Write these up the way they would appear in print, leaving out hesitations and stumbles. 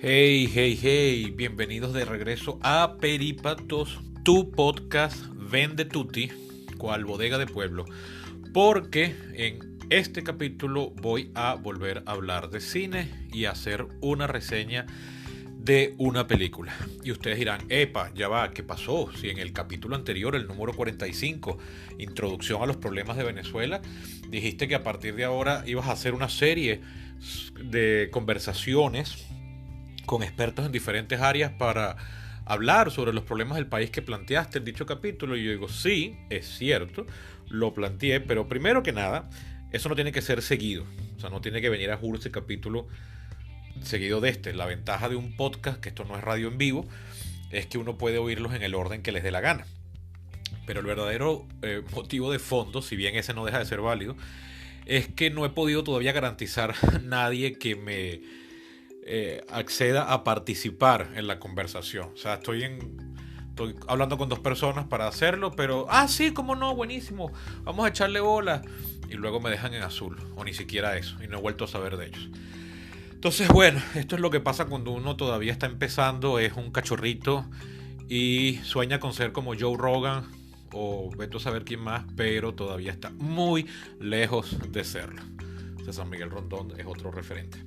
Hey, hey, hey, bienvenidos de regreso a Perípatos, tu podcast Vende Tutti, cual bodega de pueblo, porque en este capítulo voy a volver a hablar de cine y hacer una reseña de una película. Y ustedes dirán, epa, ya va, ¿qué pasó? Si en el capítulo anterior, el número 45, Introducción a los problemas de Venezuela, dijiste que a partir de ahora ibas a hacer una serie de conversaciones con expertos en diferentes áreas para hablar sobre los problemas del país que planteaste en dicho capítulo. Y yo digo, sí, es cierto, lo planteé, pero primero que nada, eso no tiene que ser seguido. O sea, no tiene que venir a juro ese capítulo seguido de este. La ventaja de un podcast, que esto no es radio en vivo, es que uno puede oírlos en el orden que les dé la gana. Pero el verdadero motivo de fondo, si bien ese no deja de ser válido, es que no he podido todavía garantizar a nadie que me acceda a participar en la conversación. O sea, estoy hablando con dos personas para hacerlo, pero, sí, cómo no, buenísimo, vamos a echarle bola. Y luego me dejan en azul, o ni siquiera eso, y no he vuelto a saber de ellos. Entonces, bueno, esto es lo que pasa cuando uno todavía está empezando, es un cachorrito y sueña con ser como Joe Rogan o vete a saber quién más, pero todavía está muy lejos de serlo. César Miguel Rondón es otro referente.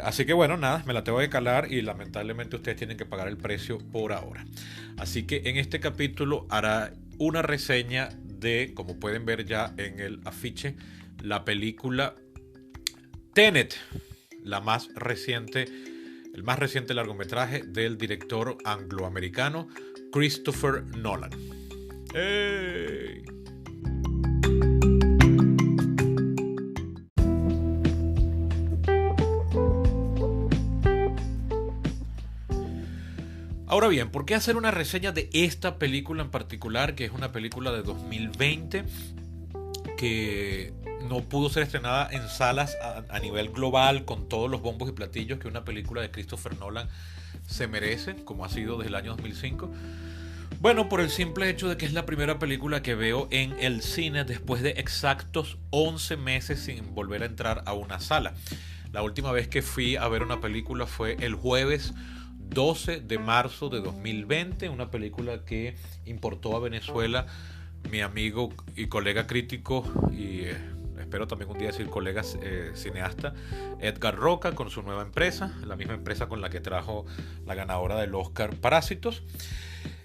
Así que bueno, nada, me la tengo que calar y lamentablemente ustedes tienen que pagar el precio por ahora. Así que en este capítulo hará una reseña de, como pueden ver ya en el afiche, la película Tenet, el más reciente largometraje del director angloamericano Christopher Nolan. ¡Hey! Ahora bien, ¿por qué hacer una reseña de esta película en particular? Que es una película de 2020 que no pudo ser estrenada en salas a nivel global con todos los bombos y platillos que una película de Christopher Nolan se merece, como ha sido desde el año 2005. Bueno, por el simple hecho de que es la primera película que veo en el cine después de exactos 11 meses sin volver a entrar a una sala. La última vez que fui a ver una película fue el jueves 12 de marzo de 2020, una película que importó a Venezuela mi amigo y colega crítico y espero también un día decir colega cineasta Edgar Roca, con su nueva empresa, la misma empresa con la que trajo la ganadora del Oscar Parásitos.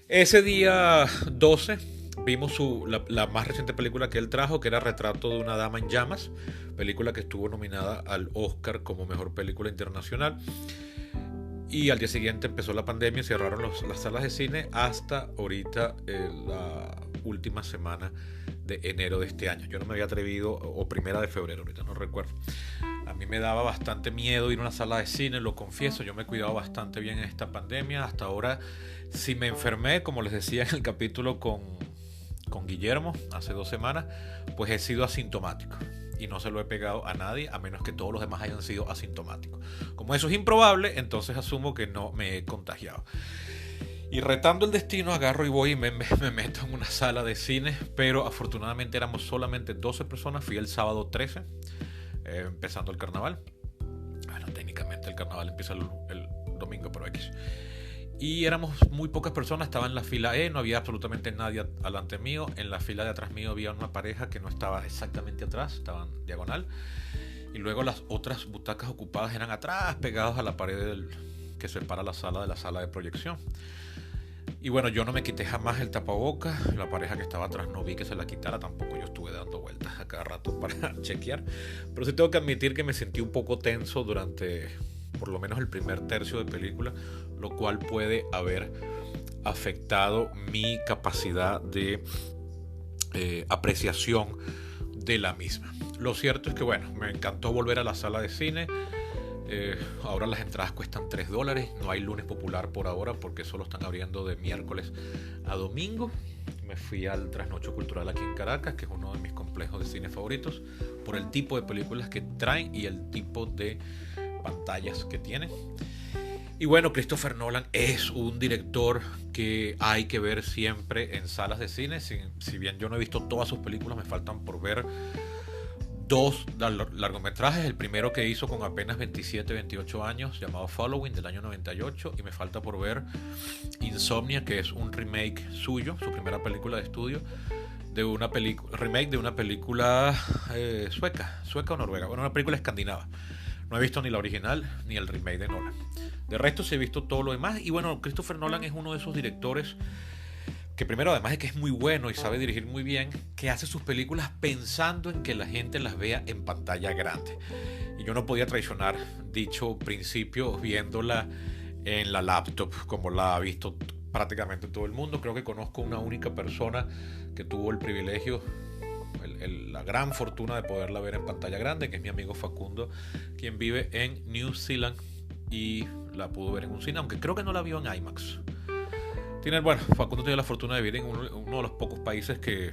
Ese día 12 vimos la más reciente película que él trajo, que era Retrato de una dama en llamas, película que estuvo nominada al Oscar como mejor película internacional. Y al día siguiente empezó la pandemia y cerraron las salas de cine hasta ahorita, la última semana de enero de este año. Yo no me había atrevido, o primera de febrero, ahorita no recuerdo. A mí me daba bastante miedo ir a una sala de cine, lo confieso. Yo me he cuidado bastante bien en esta pandemia. Hasta ahora, si me enfermé, como les decía en el capítulo con Guillermo hace 2 semanas, pues he sido asintomático. Y no se lo he pegado a nadie, a menos que todos los demás hayan sido asintomáticos. Como eso es improbable, entonces asumo que no me he contagiado. Y retando el destino, agarro y voy y me meto en una sala de cine, pero afortunadamente éramos solamente 12 personas. Fui el sábado 13, empezando el carnaval. Bueno, técnicamente el carnaval empieza el domingo, pero X. Y éramos muy pocas personas, estaba en la fila E, no había absolutamente nadie adelante mío. En la fila de atrás mío había una pareja que no estaba exactamente atrás, estaban diagonal. Y luego las otras butacas ocupadas eran atrás, pegados a la pared que separa la sala de de proyección. Y bueno, yo no me quité jamás el tapabocas, la pareja que estaba atrás no vi que se la quitara, tampoco yo estuve dando vueltas a cada rato para chequear. Pero sí tengo que admitir que me sentí un poco tenso durante por lo menos el primer tercio de película, lo cual puede haber afectado mi capacidad de apreciación de la misma. Lo cierto es que bueno, me encantó volver a la sala de cine. Ahora las entradas cuestan $3. No hay lunes popular por ahora porque solo están abriendo de miércoles a domingo. Me fui al Trasnocho Cultural aquí en Caracas, que es uno de mis complejos de cine favoritos, por el tipo de películas que traen y el tipo de pantallas que tiene. Y bueno, Christopher Nolan es un director que hay que ver siempre en salas de cine. Si bien yo no he visto todas sus películas, me faltan por ver 2 largometrajes. El primero que hizo con apenas 27, 28 años, llamado Following, del año 98. Y me falta por ver Insomnia, que es un remake suyo, su primera película de estudio, de una remake de una película sueca o noruega, bueno, una película escandinava. No he visto ni la original ni el remake de Nolan. De resto sí he visto todo lo demás. Y bueno, Christopher Nolan es uno de esos directores que, primero, además de que es muy bueno y sabe dirigir muy bien, que hace sus películas pensando en que la gente las vea en pantalla grande. Y yo no podía traicionar dicho principio viéndola en la laptop, como la ha visto prácticamente todo el mundo. Creo que conozco una única persona que tuvo el privilegio, la gran fortuna de poderla ver en pantalla grande, que es mi amigo Facundo, quien vive en New Zealand y la pudo ver en un cine, aunque creo que no la vio en IMAX. Facundo tiene la fortuna de vivir en uno de los pocos países que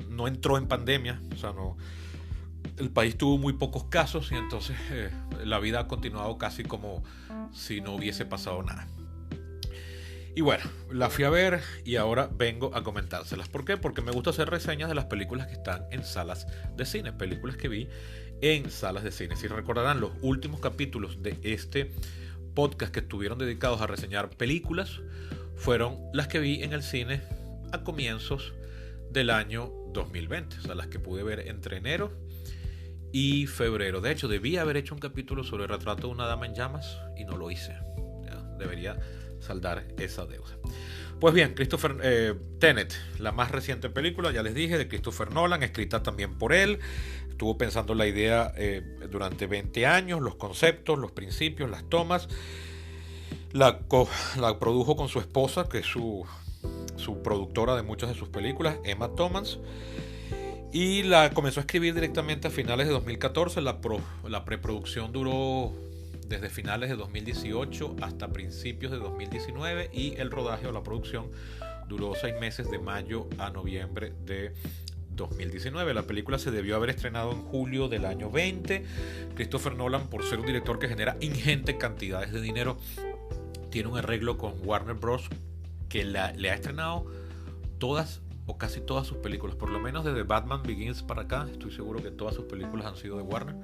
no entró en pandemia. O sea, no, el país tuvo muy pocos casos y entonces la vida ha continuado casi como si no hubiese pasado nada. Y bueno, la fui a ver y ahora vengo a comentárselas. ¿Por qué? Porque me gusta hacer reseñas de las películas que están en salas de cine, películas que vi en salas de cine. Si recordarán, los últimos capítulos de este podcast que estuvieron dedicados a reseñar películas fueron las que vi en el cine a comienzos del año 2020, o sea, las que pude ver entre enero y febrero. De hecho, debí haber hecho un capítulo sobre el retrato de una dama en llamas y no lo hice. Debería saldar esa deuda. Pues bien, Tenet, la más reciente película, ya les dije, de Christopher Nolan, escrita también por él. Estuvo pensando la idea durante 20 años, los conceptos, los principios, las tomas. La produjo con su esposa, que es su productora de muchas de sus películas, Emma Thomas. Y la comenzó a escribir directamente a finales de 2014. La preproducción duró desde finales de 2018 hasta principios de 2019 y el rodaje o la producción duró 6 meses, de mayo a noviembre de 2019. La película se debió haber estrenado en julio del año 20. Christopher Nolan, por ser un director que genera ingentes cantidades de dinero, tiene un arreglo con Warner Bros. Que le ha estrenado todas o casi todas sus películas, por lo menos desde Batman Begins para acá. Estoy seguro que todas sus películas han sido de Warner.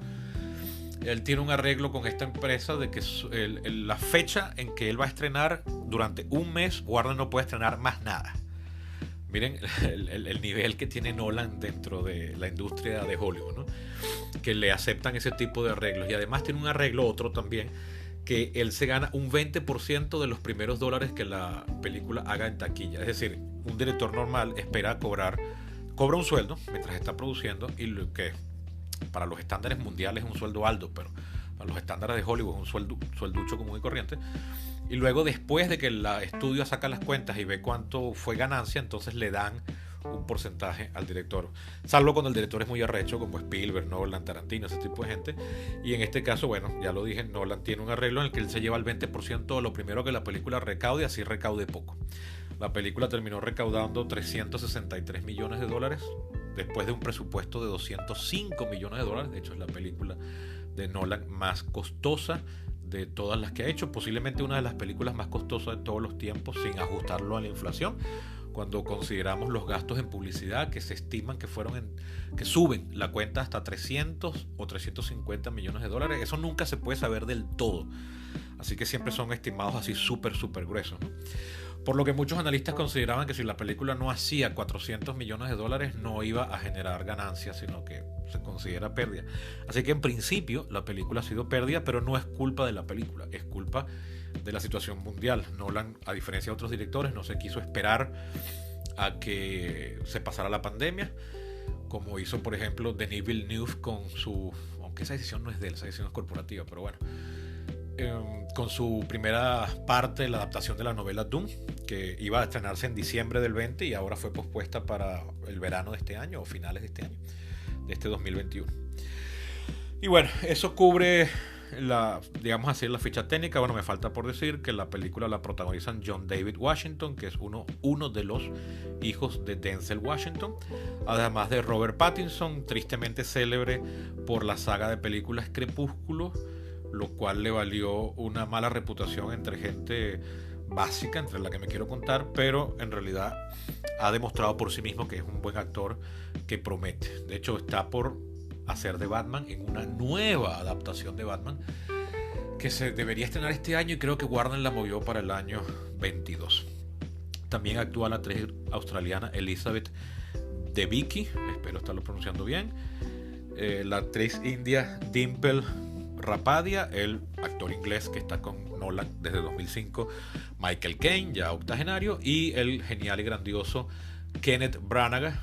Él tiene un arreglo con esta empresa de que la fecha en que él va a estrenar, durante un mes Warner no puede estrenar más nada. Miren el nivel que tiene Nolan dentro de la industria de Hollywood, ¿no? Que le aceptan ese tipo de arreglos. Y además tiene un arreglo otro también, que él se gana un 20% de los primeros dólares que la película haga en taquilla. Es decir, un director normal cobra un sueldo mientras está produciendo, y lo que para los estándares mundiales es un sueldo alto, pero para los estándares de Hollywood es un suelducho común y corriente. Y luego, después de que el estudio saca las cuentas y ve cuánto fue ganancia, entonces le dan un porcentaje al director, salvo cuando el director es muy arrecho, como Spielberg, Nolan, Tarantino, ese tipo de gente. Y en este caso, bueno, ya lo dije, Nolan tiene un arreglo en el que él se lleva el 20% de lo primero que la película recaude, así recaude poco. La película terminó recaudando 363 millones de dólares después de un presupuesto de 205 millones de dólares. De hecho, es la película de Nolan más costosa de todas las que ha hecho, posiblemente una de las películas más costosas de todos los tiempos, sin ajustarlo a la inflación. Cuando consideramos los gastos en publicidad, que se estiman que suben la cuenta hasta 300 o 350 millones de dólares, eso nunca se puede saber del todo. Así que siempre son estimados así súper gruesos, ¿no? Por lo que muchos analistas consideraban que si la película no hacía 400 millones de dólares, no iba a generar ganancias, sino que se considera pérdida. Así que en principio la película ha sido pérdida, pero no es culpa de la película, es culpa de la situación mundial. Nolan, a diferencia de otros directores, no se quiso esperar a que se pasara la pandemia, como hizo, por ejemplo, Denis Villeneuve con su... aunque esa decisión no es de él, esa decisión es corporativa, pero bueno, con su primera parte de la adaptación de la novela Dune, que iba a estrenarse en diciembre del 20 y ahora fue pospuesta para el verano de este año o finales de este año, de este 2021. Y bueno, eso cubre digamos así, la ficha técnica. Bueno, me falta por decir que la película la protagonizan John David Washington, que es uno de los hijos de Denzel Washington, además de Robert Pattinson, tristemente célebre por la saga de películas Crepúsculo, lo cual le valió una mala reputación entre gente básica, entre la que me quiero contar, pero en realidad ha demostrado por sí mismo que es un buen actor que promete. De hecho, está por hacer de Batman en una nueva adaptación de Batman que se debería estrenar este año, y creo que Warner la movió para el año 22. También actúa la actriz australiana Elizabeth Debicki, espero estarlo pronunciando bien, la actriz india Dimple Rapadia, el actor inglés que está con Nolan desde 2005, Michael Caine, ya octogenario, y el genial y grandioso Kenneth Branagh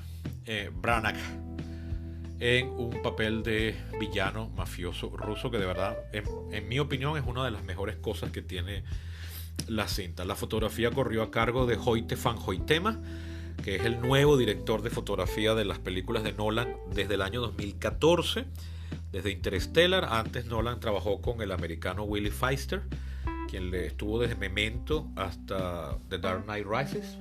en un papel de villano mafioso ruso que de verdad, en mi opinión, es una de las mejores cosas que tiene la cinta. La fotografía corrió a cargo de Hoyte van Hoytema, que es el nuevo director de fotografía de las películas de Nolan desde el año 2014, desde Interstellar. Antes Nolan trabajó con el americano Willie Pfister, quien le estuvo desde Memento hasta The Dark Knight Rises,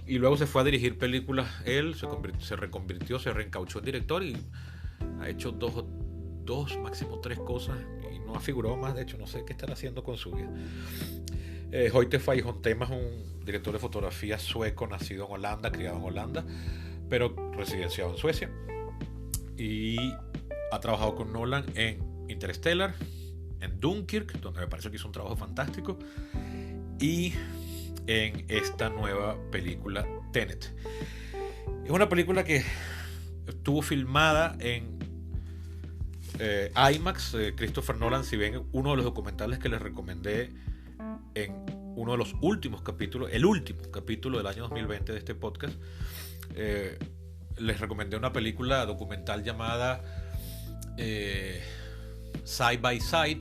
y luego se fue a dirigir películas. Él se reconvirtió, se reencauchó en director y ha hecho dos, máximo 3 cosas, y no ha figurado más. De hecho, no sé qué estará haciendo con su vida. Hoyte van Hoytema es un director de fotografía sueco, nacido en Holanda, criado en Holanda, pero residenciado en Suecia, y ha trabajado con Nolan en Interstellar, en Dunkirk, donde me parece que hizo un trabajo fantástico, y en esta nueva película Tenet. Es una película que estuvo filmada en IMAX. Christopher Nolan, si ven uno de los documentales que les recomendé en uno de los últimos capítulos, el último capítulo del año 2020 de este podcast, les recomendé una película documental llamada Side by Side,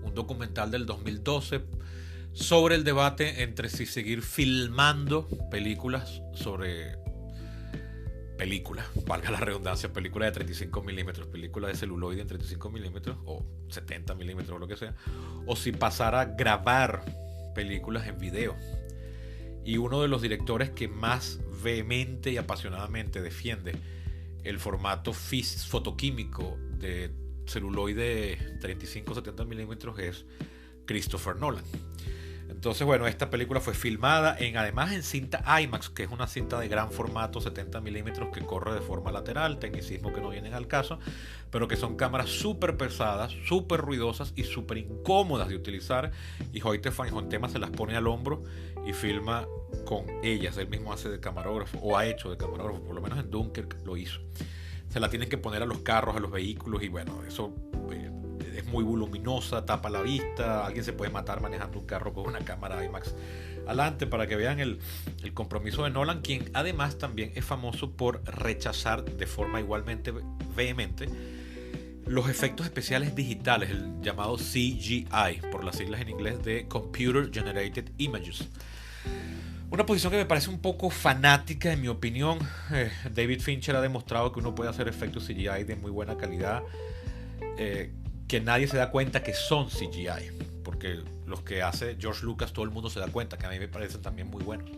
un documental del 2012 sobre el debate entre si seguir filmando películas valga la redundancia, películas de 35 milímetros, películas de celuloide en 35 milímetros o 70 milímetros o lo que sea, o si pasar a grabar películas en video. Y uno de los directores que más vehemente y apasionadamente defiende el formato fotoquímico de celuloide 35-70 milímetros es Christopher Nolan. Entonces, bueno, esta película fue filmada además en cinta IMAX, que es una cinta de gran formato, 70 milímetros, que corre de forma lateral, tecnicismo que no vienen al caso, pero que son cámaras súper pesadas, súper ruidosas y súper incómodas de utilizar. Y Hoyte van Hoytema se las pone al hombro y filma con ellas. Él mismo hace de camarógrafo, o ha hecho de camarógrafo, por lo menos en Dunkirk lo hizo. Se la tienen que poner a los carros, a los vehículos, y bueno, eso es muy voluminosa, tapa la vista. Alguien se puede matar manejando un carro con una cámara IMAX adelante, para que vean el compromiso de Nolan, quien además también es famoso por rechazar de forma igualmente vehemente los efectos especiales digitales, el llamado CGI, por las siglas en inglés de Computer Generated Images. Una posición que me parece un poco fanática, en mi opinión. David Fincher ha demostrado que uno puede hacer efectos CGI de muy buena calidad, que nadie se da cuenta que son CGI, porque los que hace George Lucas todo el mundo se da cuenta, que a mí me parecen también muy buenos,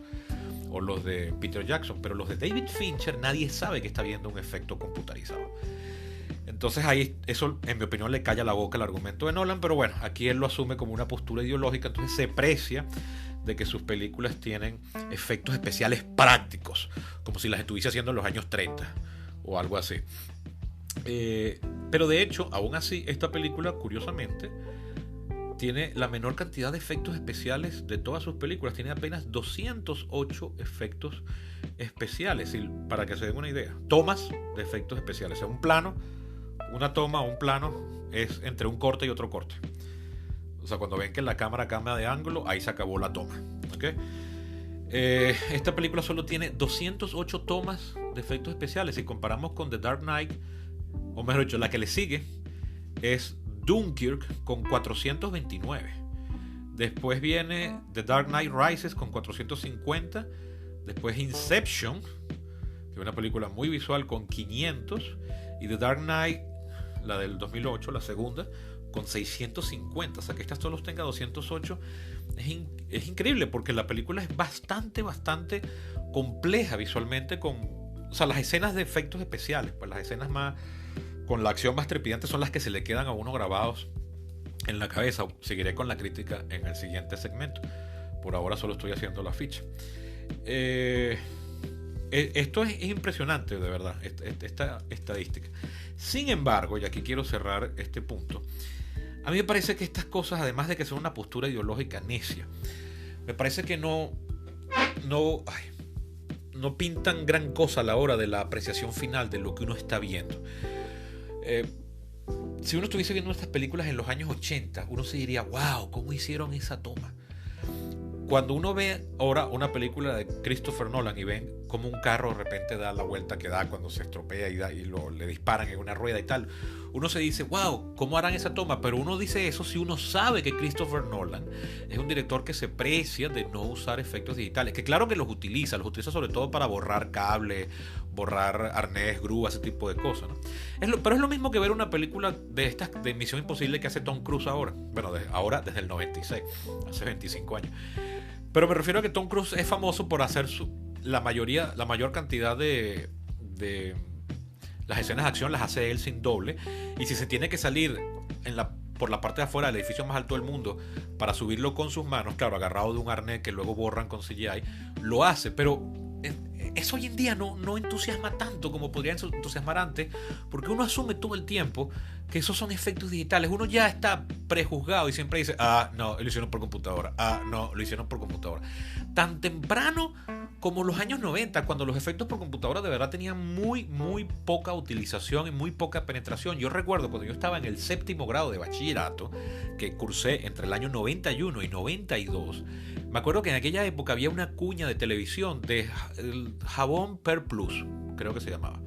o los de Peter Jackson, pero los de David Fincher nadie sabe que está viendo un efecto computarizado. Entonces ahí eso, en mi opinión, le calla la boca al argumento de Nolan, pero bueno, aquí él lo asume como una postura ideológica, entonces se precia de que sus películas tienen efectos especiales prácticos, como si las estuviese haciendo en los años 30 o algo así. Pero de hecho, aún así, esta película, curiosamente, tiene la menor cantidad de efectos especiales de todas sus películas. Tiene apenas 208 efectos especiales, y para que se den una idea, tomas de efectos especiales. O sea, un plano, una toma o un plano es entre un corte y otro corte. O sea, cuando ven que la cámara cambia de ángulo, ahí se acabó la toma. ¿Okay? Esta película solo tiene 208 tomas de efectos especiales. Si comparamos con The Dark Knight, o mejor dicho, la que le sigue es Dunkirk con 429. Después viene The Dark Knight Rises con 450. Después Inception, que es una película muy visual, con 500. Y The Dark Knight, la del 2008, la segunda, con 650. O sea, que esta solo tenga 208 es increíble, porque la película es bastante compleja visualmente, o sea, las escenas de efectos especiales, pues las escenas más con la acción más trepidante son las que se le quedan a uno grabados en la cabeza. Seguiré con la crítica en el siguiente segmento. Por ahora solo estoy haciendo la ficha. Esto es impresionante, de verdad, esta estadística. Sin embargo, y aquí quiero cerrar este punto, a mí me parece que estas cosas, además de que son una postura ideológica necia, me parece que no pintan gran cosa a la hora de la apreciación final de lo que uno está viendo. Eh, si uno estuviese viendo estas películas en los años 80, uno se diría, wow, ¿cómo hicieron esa toma? Cuando uno ve ahora una película de Christopher Nolan y ven cómo un carro de repente da la vuelta que da cuando se estropea le disparan en una rueda y tal, uno se dice, wow, ¿cómo harán esa toma? Pero uno dice eso si uno sabe que Christopher Nolan es un director que se precia de no usar efectos digitales, que claro que los utiliza sobre todo para borrar cable, borrar arnés, grúa, ese tipo de cosas, ¿no? Pero es lo mismo que ver una película de estas de Misión Imposible que hace Tom Cruise ahora. Bueno, ahora desde el 96, hace 25 años. Pero me refiero a que Tom Cruise es famoso por hacer la mayor cantidad de las escenas de acción las hace él sin doble. Y si se tiene que salir por la parte de afuera del edificio más alto del mundo para subirlo con sus manos, claro, agarrado de un arnés que luego borran con CGI, lo hace. Pero eso hoy en día no entusiasma tanto como podría entusiasmar antes, porque uno asume todo el tiempo que esos son efectos digitales. Uno ya está prejuzgado y siempre dice, no, lo hicieron por computadora, no, lo hicieron por computadora. Tan temprano como los años 90, cuando los efectos por computadora de verdad tenían muy poca utilización y muy poca penetración. Yo recuerdo cuando yo estaba en el 7º grado de bachillerato, que cursé entre el año 91 y 92, me acuerdo que en aquella época había una cuña de televisión de jabón Per Plus, creo que se llamaba.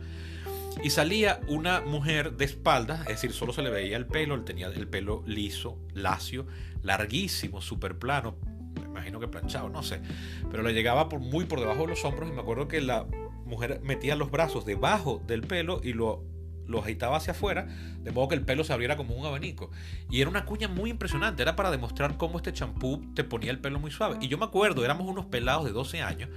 Y salía una mujer de espaldas, es decir, solo se le veía el pelo, él tenía el pelo liso, lacio, larguísimo, súper plano, me imagino que planchado, no sé, pero le llegaba muy por debajo de los hombros, y me acuerdo que la mujer metía los brazos debajo del pelo y lo agitaba hacia afuera, de modo que el pelo se abriera como un abanico. Y era una cuña muy impresionante, era para demostrar cómo este champú te ponía el pelo muy suave. Y yo me acuerdo, éramos unos pelados de 12 años,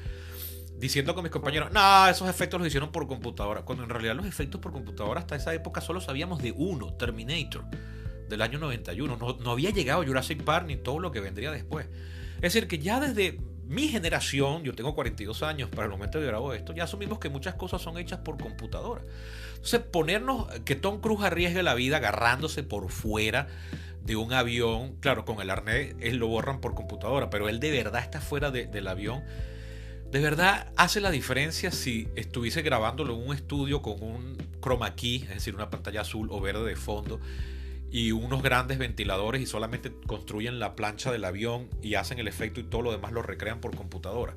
diciendo con mis compañeros, no, esos efectos los hicieron por computadora, cuando en realidad los efectos por computadora hasta esa época solo sabíamos de uno, Terminator, del año 91. No había llegado Jurassic Park ni todo lo que vendría después. Es decir, que ya desde mi generación, yo tengo 42 años para el momento de grabo esto, ya asumimos que muchas cosas son hechas por computadora. Entonces, ponernos que Tom Cruise arriesgue la vida agarrándose por fuera de un avión, claro, con el arnés, él lo borran por computadora, pero él de verdad está fuera del avión. De verdad hace la diferencia si estuviese grabándolo en un estudio con un chroma key, es decir, una pantalla azul o verde de fondo y unos grandes ventiladores, y solamente construyen la plancha del avión y hacen el efecto y todo lo demás lo recrean por computadora.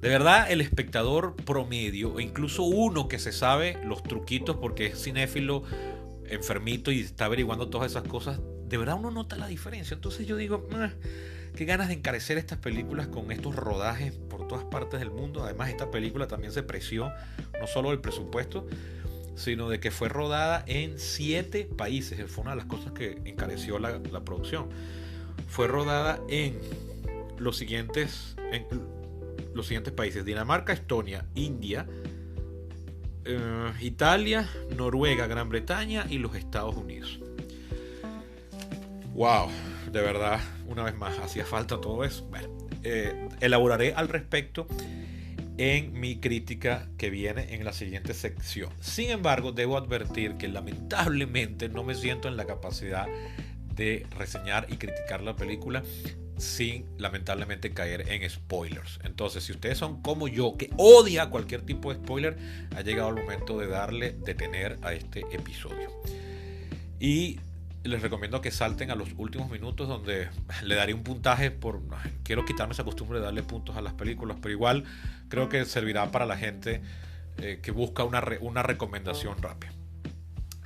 De verdad, el espectador promedio, o incluso uno que se sabe los truquitos porque es cinéfilo, enfermito y está averiguando todas esas cosas, de verdad uno nota la diferencia. Entonces yo digo, qué ganas de encarecer estas películas con estos rodajes por todas partes del mundo. Además, esta película también se preció no solo del presupuesto, sino de que fue rodada en 7 países. Fue una de las cosas que encareció la producción. Fue rodada en los siguientes países: Dinamarca, Estonia, India, Italia, Noruega, Gran Bretaña y los Estados Unidos. Wow, de verdad, una vez más, hacía falta todo eso. Bueno, elaboraré al respecto en mi crítica que viene en la siguiente sección. Sin embargo, debo advertir que lamentablemente no me siento en la capacidad de reseñar y criticar la película sin lamentablemente caer en spoilers. Entonces, si ustedes son como yo, que odia cualquier tipo de spoiler, ha llegado el momento de darle detener a este episodio. Y les recomiendo que salten a los últimos minutos, donde le daré un puntaje quiero quitarme esa costumbre de darle puntos a las películas, pero igual creo que servirá para la gente que busca una recomendación rápida.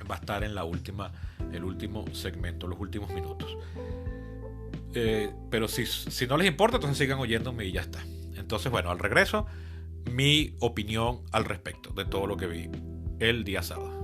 Va a estar en el último segmento, los últimos minutos. Pero si no les importa, entonces sigan oyéndome y ya está. Entonces, bueno, al regreso, mi opinión al respecto de todo lo que vi el día sábado.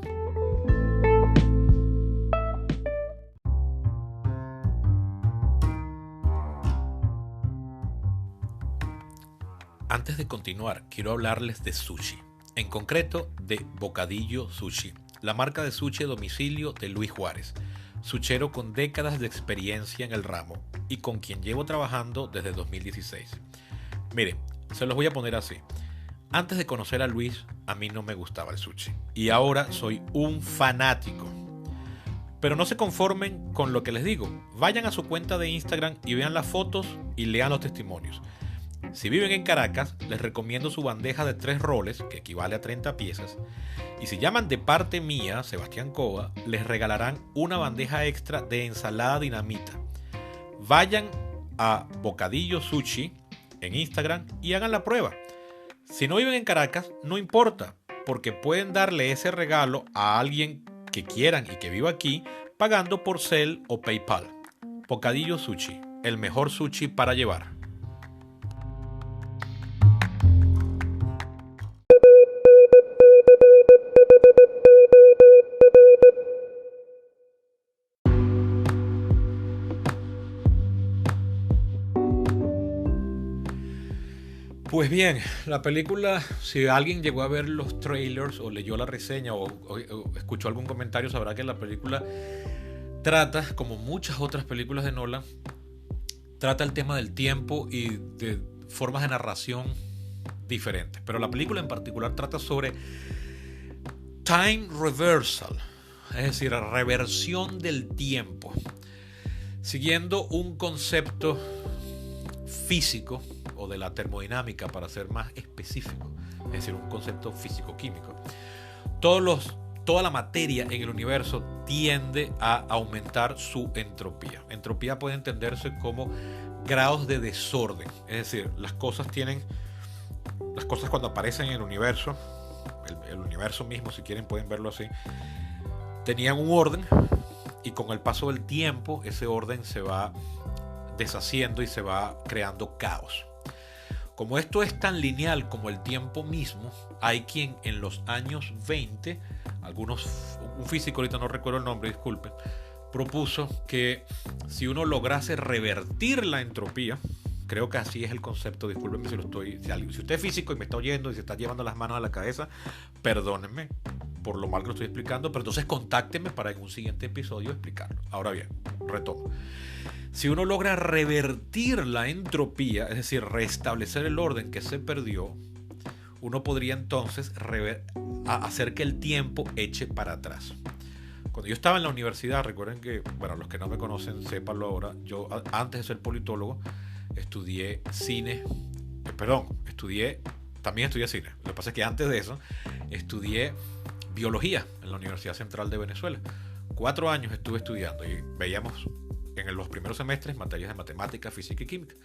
Antes de continuar, quiero hablarles de sushi, en concreto de Bocadillo Sushi, la marca de sushi a domicilio de Luis Juárez, sushero con décadas de experiencia en el ramo y con quien llevo trabajando desde 2016. Mire, se los voy a poner así. Antes de conocer a Luis, a mí no me gustaba el sushi. Y ahora soy un fanático. Pero no se conformen con lo que les digo. Vayan a su cuenta de Instagram y vean las fotos y lean los testimonios. Si viven en Caracas, les recomiendo su bandeja de 3 roles, que equivale a 30 piezas. Y si llaman de parte mía, Sebastián Cova, les regalarán una bandeja extra de ensalada dinamita. Vayan a Bocadillo Sushi en Instagram y hagan la prueba. Si no viven en Caracas, no importa, porque pueden darle ese regalo a alguien que quieran y que viva aquí, pagando por Zelle o PayPal. Bocadillo Sushi, el mejor sushi para llevar. Pues bien, la película, si alguien llegó a ver los trailers o leyó la reseña o escuchó algún comentario, sabrá que la película trata, como muchas otras películas de Nolan, trata el tema del tiempo y de formas de narración diferentes. Pero la película en particular trata sobre time reversal, es decir, reversión del tiempo, siguiendo un concepto físico o de la termodinámica, para ser más específico, es decir, un concepto físico-químico. Toda la materia en el universo tiende a aumentar su entropía. Entropía puede entenderse como grados de desorden, es decir, las cosas cuando aparecen en el universo, el universo mismo, si quieren pueden verlo así, tenían un orden y con el paso del tiempo ese orden se va deshaciendo y se va creando caos. Como esto es tan lineal como el tiempo mismo, hay quien en los años 20, un físico, ahorita no recuerdo el nombre, disculpen, propuso que si uno lograse revertir la entropía, creo que así es el concepto, discúlpenme si usted es físico y me está oyendo y se está llevando las manos a la cabeza, perdónenme por lo mal que lo estoy explicando, pero entonces contáctenme para en un siguiente episodio explicarlo. Ahora bien, retomo. Si uno logra revertir la entropía, es decir, restablecer el orden que se perdió, uno podría entonces hacer que el tiempo eche para atrás. Cuando yo estaba en la universidad, recuerden que, bueno, los que no me conocen, sépanlo ahora, yo antes de ser politólogo, estudié cine, también estudié cine. Lo que pasa es que antes de eso, estudié biología en la Universidad Central de Venezuela. 4 años estuve estudiando y veíamos en los primeros semestres materias de matemática, física y química.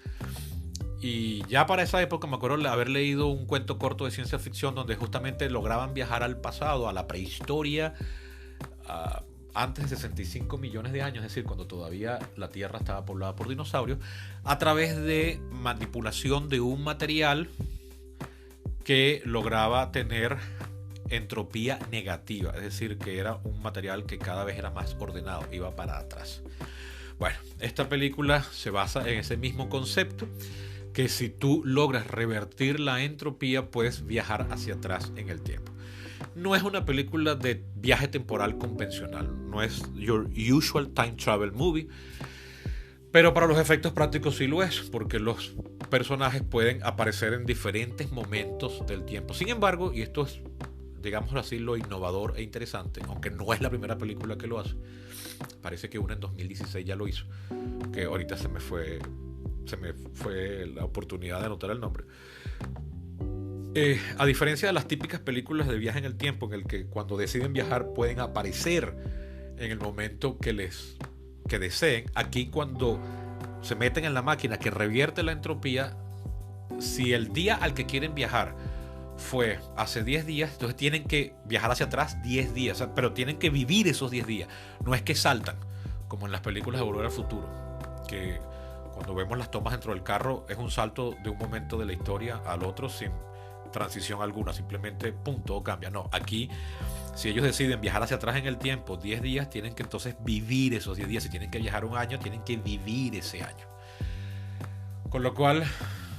Y ya para esa época me acuerdo de haber leído un cuento corto de ciencia ficción donde justamente lograban viajar al pasado, a la prehistoria, antes de 65 millones de años, es decir, cuando todavía la Tierra estaba poblada por dinosaurios, a través de manipulación de un material que lograba tener entropía negativa, es decir, que era un material que cada vez era más ordenado, iba para atrás. Bueno, esta película se basa en ese mismo concepto, que si tú logras revertir la entropía, puedes viajar hacia atrás en el tiempo. No es una película de viaje temporal convencional, no es your usual time travel movie, pero para los efectos prácticos sí lo es, porque los personajes pueden aparecer en diferentes momentos del tiempo. Sin embargo, y esto es, digámoslo así, lo innovador e interesante, aunque no es la primera película que lo hace, parece que una en 2016 ya lo hizo, que ahorita se me fue la oportunidad de anotar el nombre. A diferencia de las típicas películas de viaje en el tiempo, en el que cuando deciden viajar pueden aparecer en el momento que deseen, aquí cuando se meten en la máquina que revierte la entropía, si el día al que quieren viajar fue hace 10 días, entonces tienen que viajar hacia atrás 10 días, pero tienen que vivir esos 10 días. No es que saltan, como en las películas de Volver al Futuro, que cuando vemos las tomas dentro del carro es un salto de un momento de la historia al otro sin transición alguna, simplemente pum, todo cambia. No, aquí si ellos deciden viajar hacia atrás en el tiempo 10 días, tienen que entonces vivir esos 10 días. Si tienen que viajar un año, tienen que vivir ese año. Con lo cual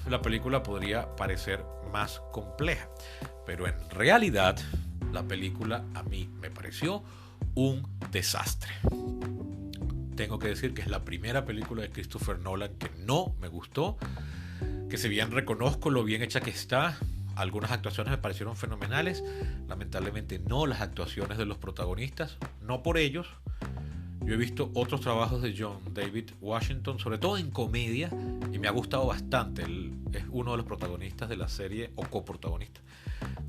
la película podría parecer más compleja, pero en realidad la película a mí me pareció un desastre. Tengo que decir que es la primera película de Christopher Nolan que no me gustó, que si bien reconozco lo bien hecha que está, algunas actuaciones me parecieron fenomenales, lamentablemente no las actuaciones de los protagonistas, no por ellos. Yo he visto otros trabajos de John David Washington, sobre todo en comedia, y me ha gustado bastante. Él es uno de los protagonistas de la serie, o coprotagonista,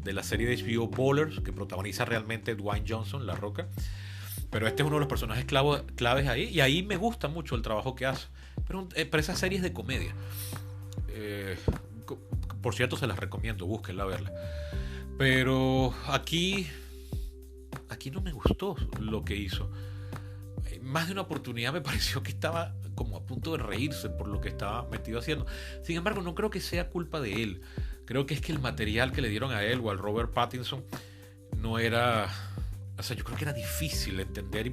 de la serie de HBO Ballers, que protagoniza realmente Dwayne Johnson, La Roca. Pero este es uno de los personajes claves ahí, y ahí me gusta mucho el trabajo que hace. Pero esa serie es de comedia. Por cierto, se las recomiendo, búsquenla, verla. Pero aquí no me gustó lo que hizo. Más de una oportunidad me pareció que estaba como a punto de reírse por lo que estaba metido haciendo. Sin embargo, no creo que sea culpa de él. Creo que es que el material que le dieron a él o al Robert Pattinson no era... O sea, yo creo que era difícil entender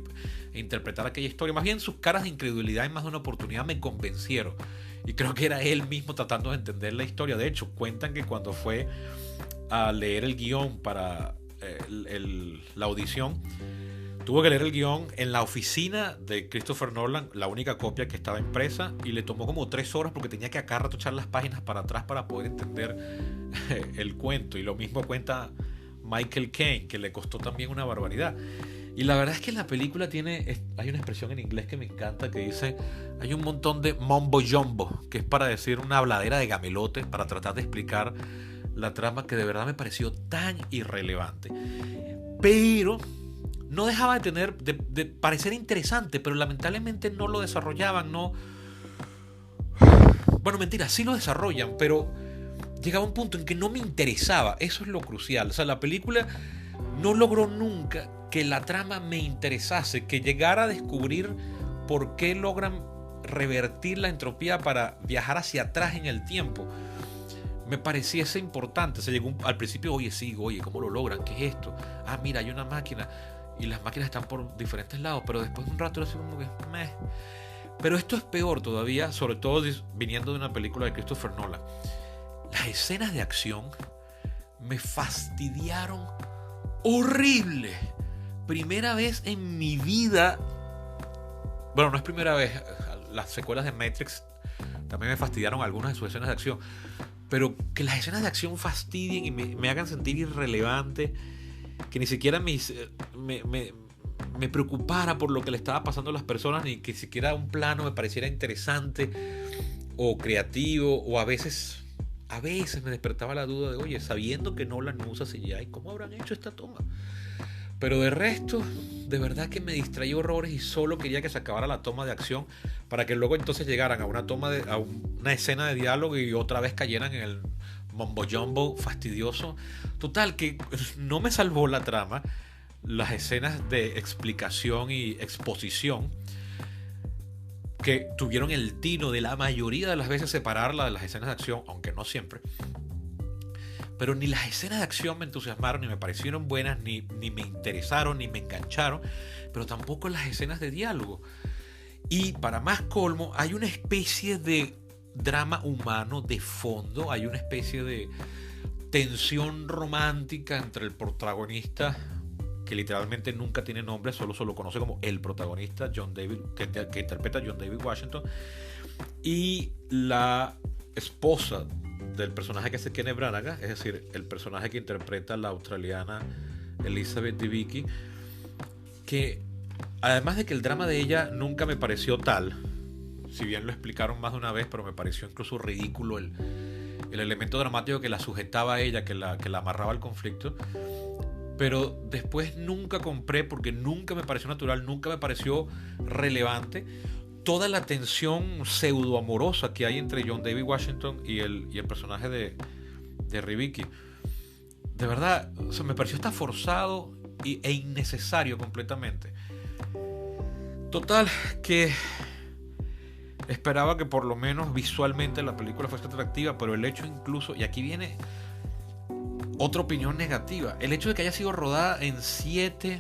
e interpretar aquella historia. Más bien sus caras de incredulidad en más de una oportunidad me convencieron. Y creo que era él mismo tratando de entender la historia. De hecho, cuentan que cuando fue a leer el guión para la audición, tuvo que leer el guión en la oficina de Christopher Nolan, la única copia que estaba impresa, y le tomó como 3 horas porque tenía que a cada rato echar las páginas para atrás para poder entender el cuento. Y lo mismo cuenta Michael Caine, que le costó también una barbaridad. Y la verdad es que la película hay una expresión en inglés que me encanta que dice, hay un montón de mumbo jumbo, que es para decir una habladera de gamelote, para tratar de explicar la trama, que de verdad me pareció tan irrelevante. Pero no dejaba de parecer interesante, pero lamentablemente no lo desarrollaban, no. Bueno, mentira, sí lo desarrollan, pero llegaba un punto en que no me interesaba. Eso es lo crucial. O sea, la película no logró nunca que la trama me interesase, que llegara a descubrir por qué logran revertir la entropía para viajar hacia atrás en el tiempo. Me pareciese importante. Se llegó al principio, oye, ¿cómo lo logran? ¿Qué es esto? Ah, mira, hay una máquina y las máquinas están por diferentes lados, pero después de un rato era así como que meh. Pero esto es peor todavía, sobre todo viniendo de una película de Christopher Nolan. Las escenas de acción me fastidiaron horrible. Primera vez en mi vida. Bueno, no es primera vez. Las secuelas de Matrix también me fastidiaron algunas de sus escenas de acción. Pero que las escenas de acción fastidien y me hagan sentir irrelevante, que ni siquiera me preocupara por lo que le estaba pasando a las personas, ni que siquiera un plano me pareciera interesante o creativo, o a veces me despertaba la duda de, oye, sabiendo que Nolan no usa CGI, ¿cómo habrán hecho esta toma? Pero de resto, de verdad que me distraí horrores y solo quería que se acabara la toma de acción para que luego entonces llegaran a una escena de diálogo y otra vez cayeran en el mumbo jumbo fastidioso. Total, que no me salvó la trama las escenas de explicación y exposición, que tuvieron el tino de la mayoría de las veces separarla de las escenas de acción, aunque no siempre. Pero ni las escenas de acción me entusiasmaron, ni me parecieron buenas, ni me interesaron, ni me engancharon, pero tampoco las escenas de diálogo. Y para más colmo, hay una especie de drama humano de fondo, hay una especie de tensión romántica entre el protagonista, que literalmente nunca tiene nombre, solo se lo conoce como el protagonista, John David, que interpreta a John David Washington, y la esposa del personaje que hace Kenneth Branagh, es decir, el personaje que interpreta a la australiana Elizabeth Debicki, que además de que el drama de ella nunca me pareció tal, si bien lo explicaron más de una vez, pero me pareció incluso ridículo el elemento dramático que la sujetaba a ella, que la amarraba al conflicto. Pero después nunca compré, porque nunca me pareció natural, nunca me pareció relevante toda la tensión pseudo amorosa que hay entre John David Washington y el personaje de Rybicki. De verdad, o sea, me pareció hasta forzado e innecesario completamente. Total, que esperaba que por lo menos visualmente la película fuese atractiva, pero el hecho incluso, y aquí viene otra opinión negativa, el hecho de que haya sido rodada en 7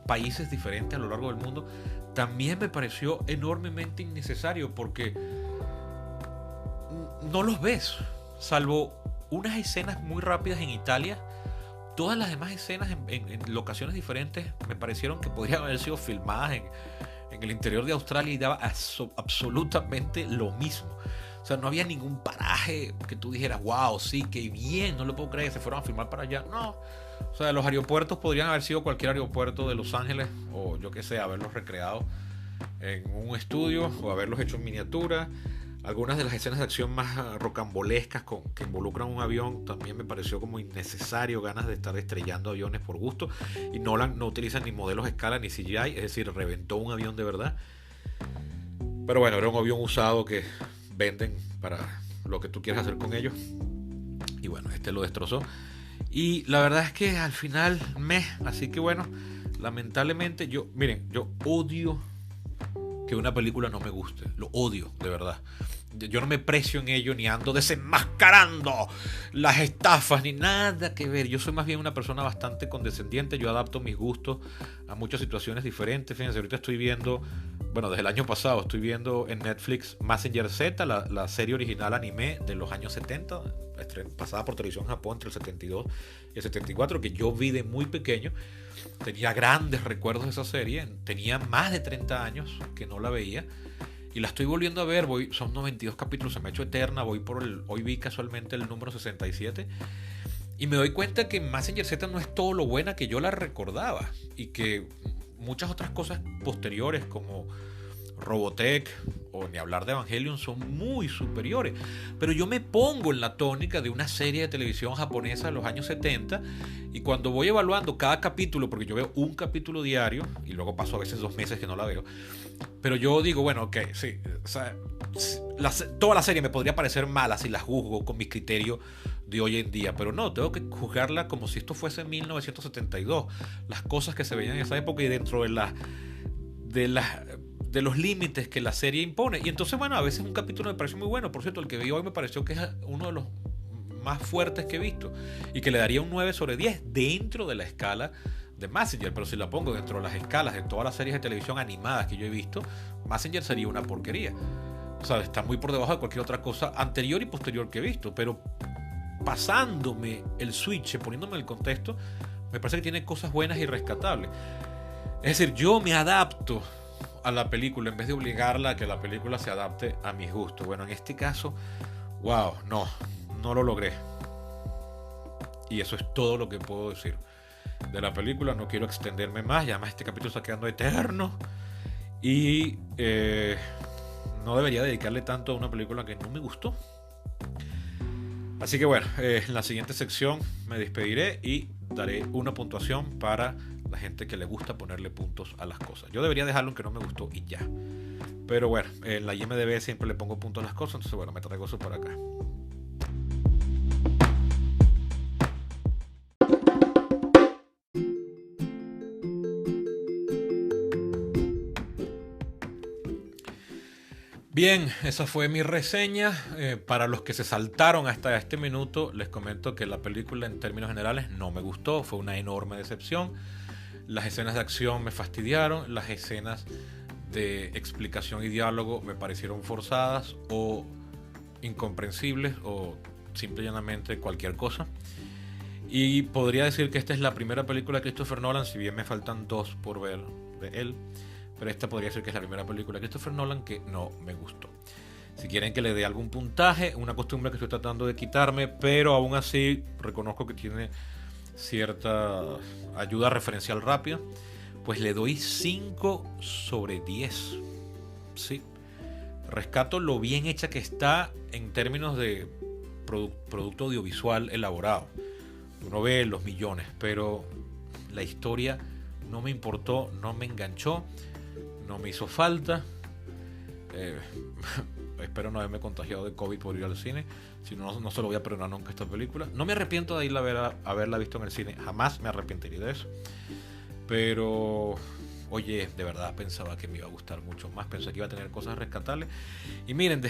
países diferentes a lo largo del mundo también me pareció enormemente innecesario, porque no los ves, salvo unas escenas muy rápidas en Italia. Todas las demás escenas en locaciones diferentes me parecieron que podrían haber sido filmadas en el interior de Australia, y daba absolutamente lo mismo. O sea, no había ningún paraje que tú dijeras, wow, sí, qué bien, no lo puedo creer, se fueron a filmar para allá. No. O sea, los aeropuertos podrían haber sido cualquier aeropuerto de Los Ángeles, o yo qué sé, haberlos recreado en un estudio o haberlos hecho en miniatura. Algunas de las escenas de acción más rocambolescas que involucran un avión también me pareció como innecesario, ganas de estar estrellando aviones por gusto. Y Nolan no utiliza ni modelos a escala ni CGI, es decir, reventó un avión de verdad. Pero bueno, era un avión usado que venden para lo que tú quieras hacer con ellos. Y bueno, este lo destrozó. Y la verdad es que al final así que bueno, lamentablemente miren, yo odio que una película no me guste, lo odio, de verdad. Yo no me precio en ello, ni ando desenmascarando las estafas, ni nada que ver. Yo soy más bien una persona bastante condescendiente, yo adapto mis gustos a muchas situaciones diferentes. Fíjense, ahorita estoy viendo, bueno, desde el año pasado estoy viendo en Netflix Mazinger Z, la serie original anime de los años 70, pasada por televisión en Japón entre el 72 y el 74, que yo vi de muy pequeño. Tenía grandes recuerdos de esa serie, tenía más de 30 años que no la veía y la estoy volviendo a ver. Son 92 capítulos, se me ha hecho eterna. Hoy vi casualmente el número 67 y me doy cuenta que Mazinger Z no es todo lo buena que yo la recordaba, y que muchas otras cosas posteriores como Robotech o ni hablar de Evangelion son muy superiores. Pero yo me pongo en la tónica de una serie de televisión japonesa de los años 70, y cuando voy evaluando cada capítulo, porque yo veo un capítulo diario y luego paso a veces 2 meses que no la veo, pero yo digo, bueno, ok, sí, o sea, toda la serie me podría parecer mala si la juzgo con mis criterios de hoy en día, pero no, tengo que juzgarla como si esto fuese 1972, las cosas que se veían en esa época y dentro de los límites que la serie impone. Y entonces, bueno, a veces un capítulo me parece muy bueno. Por cierto, el que vi hoy me pareció que es uno de los más fuertes que he visto, y que le daría un 9/10 dentro de la escala de Mazinger. Pero si la pongo dentro de las escalas de todas las series de televisión animadas que yo he visto, Mazinger sería una porquería. O sea, está muy por debajo de cualquier otra cosa anterior y posterior que he visto. Pero pasándome el switch, poniéndome el contexto, me parece que tiene cosas buenas y rescatables. Es decir, yo me adapto a la película en vez de obligarla a que la película se adapte a mis gustos. Bueno, en este caso, wow, no lo logré. Y eso es todo lo que puedo decir de la película. No quiero extenderme más, ya más este capítulo está quedando eterno. Y no debería dedicarle tanto a una película que no me gustó. Así que bueno, en la siguiente sección me despediré y daré una puntuación para la gente que le gusta ponerle puntos a las cosas. Yo debería dejarlo en que no me gustó y ya. Pero bueno, en la IMDb siempre le pongo puntos a las cosas, entonces bueno, me traigo eso por acá. Bien, esa fue mi reseña. Para los que se saltaron hasta este minuto, les comento que la película en términos generales no me gustó, fue una enorme decepción. Las escenas de acción me fastidiaron, las escenas de explicación y diálogo me parecieron forzadas o incomprensibles o simple y llanamente cualquier cosa. Y podría decir que esta es la primera película de Christopher Nolan, si bien me faltan 2 por ver de él. Pero esta podría ser que es la primera película de Christopher Nolan que no me gustó. Si quieren que le dé algún puntaje, una costumbre que estoy tratando de quitarme, pero aún así reconozco que tiene cierta ayuda referencial rápida, pues le doy 5/10. Sí. Rescato lo bien hecha que está en términos de producto audiovisual elaborado. Uno ve los millones, pero la historia no me importó, no me enganchó, no me hizo falta. Espero no haberme contagiado de COVID por ir al cine. Si no, no se lo voy a perdonar nunca esta película. No me arrepiento de irla a haberla visto en el cine. Jamás me arrepentiría de eso. Pero, oye, de verdad pensaba que me iba a gustar mucho más. Pensé que iba a tener cosas rescatables. Y miren,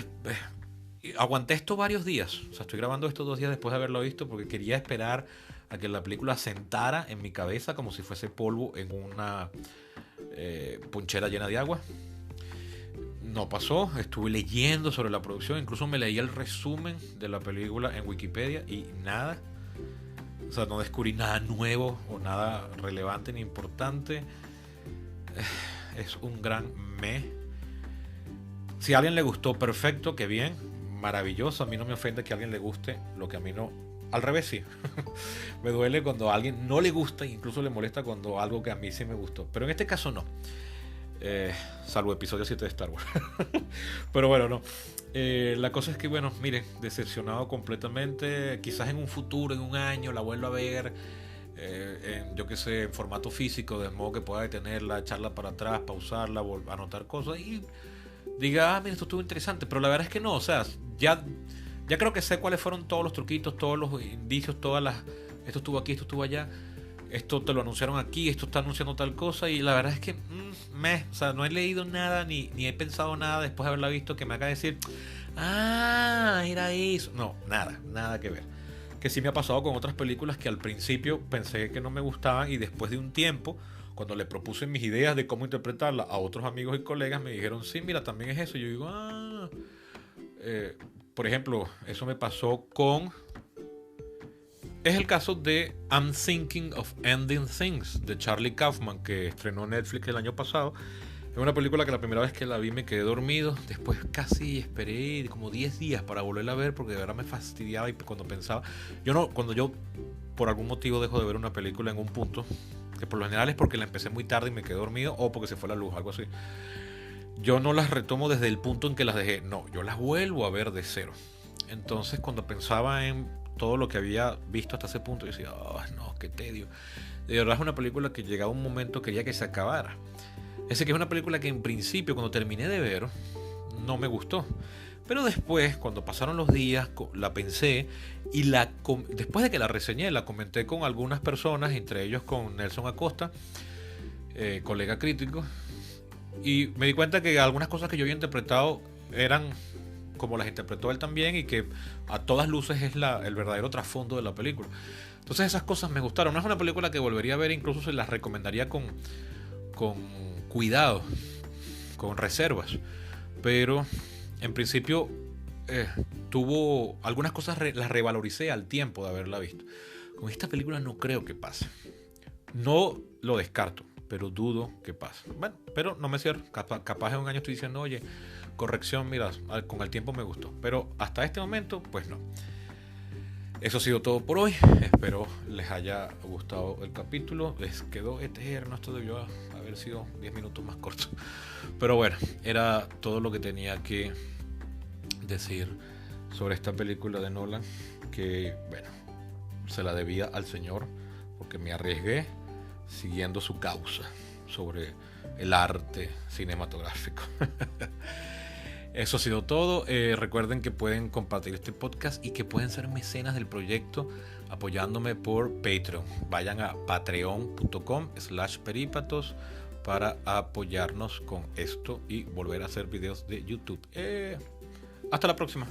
aguanté esto varios días. O sea, estoy grabando esto 2 días después de haberlo visto, porque quería esperar a que la película sentara en mi cabeza como si fuese polvo en una ponchera llena de agua. No pasó, estuve leyendo sobre la producción, incluso me leí el resumen de la película en Wikipedia y nada. O sea, no descubrí nada nuevo o nada relevante ni importante. Es un gran meh. Si a alguien le gustó, perfecto, qué bien. maravilloso. A mí no me ofende que a alguien le guste lo que a mí no. Al revés, sí. Me duele cuando a alguien no le gusta, incluso le molesta cuando algo que a mí sí me gustó. Pero en este caso no. Salvo episodio 7 de Star Wars. Pero bueno, no. La cosa es que, bueno, miren, decepcionado completamente. Quizás en un futuro, en un año, la vuelva a ver. Yo que sé, en formato físico, de modo que pueda detenerla, echarla para atrás, pausarla, anotar cosas y diga, mira, esto estuvo interesante. Pero la verdad es que no, o sea, ya creo que sé cuáles fueron todos los truquitos, todos los indicios, esto estuvo aquí, esto estuvo allá, esto te lo anunciaron aquí, esto está anunciando tal cosa, y la verdad es que o sea, no he leído nada ni he pensado nada después de haberla visto que me haga decir, era eso. No, nada que ver. Que sí me ha pasado con otras películas que al principio pensé que no me gustaban y después de un tiempo, cuando le propuse mis ideas de cómo interpretarla a otros amigos y colegas, me dijeron, sí, mira, también es eso. Y yo digo, por ejemplo, eso me pasó con... Es el caso de I'm Thinking of Ending Things, de Charlie Kaufman, que estrenó Netflix el año pasado. Es una película que la primera vez que la vi me quedé dormido. Después casi esperé como 10 días para volverla a ver porque de verdad me fastidiaba. Y cuando pensaba... Cuando yo por algún motivo dejo de ver una película en un punto, que por lo general es porque la empecé muy tarde y me quedé dormido, o porque se fue la luz, algo así. Yo no las retomo desde el punto en que las dejé. No, yo las vuelvo a ver de cero. Entonces cuando pensaba en todo lo que había visto hasta ese punto, yo decía, no, qué tedio. De verdad es una película que llegaba un momento quería que se acabara. Ese que es una película que en principio cuando terminé de ver no me gustó. Pero después, cuando pasaron los días, la pensé y después de que la reseñé, la comenté con algunas personas, entre ellos con Nelson Acosta, colega crítico, y me di cuenta que algunas cosas que yo había interpretado eran como las interpretó él también y que a todas luces es el verdadero trasfondo de la película. Entonces esas cosas me gustaron. No es una película que volvería a ver, incluso se las recomendaría con cuidado, con reservas, pero en principio tuvo algunas cosas, las revaloricé al tiempo de haberla visto. Con esta película no creo que pase, no lo descarto, pero dudo que pase. Bueno, pero no me cierro, capaz en un año estoy diciendo, oye, corrección, mira, con el tiempo me gustó, pero hasta este momento pues no. Eso ha sido todo por hoy. Espero les haya gustado el capítulo. Les quedó eterno. Esto debió haber sido 10 minutos más corto. Pero bueno, era todo lo que tenía que decir sobre esta película de Nolan. Que bueno, se la debía al señor porque me arriesgué siguiendo su causa sobre el arte cinematográfico. Eso ha sido todo. Recuerden que pueden compartir este podcast y que pueden ser mecenas del proyecto apoyándome por Patreon. Vayan a patreon.com/peripatos para apoyarnos con esto y volver a hacer videos de YouTube. Hasta la próxima.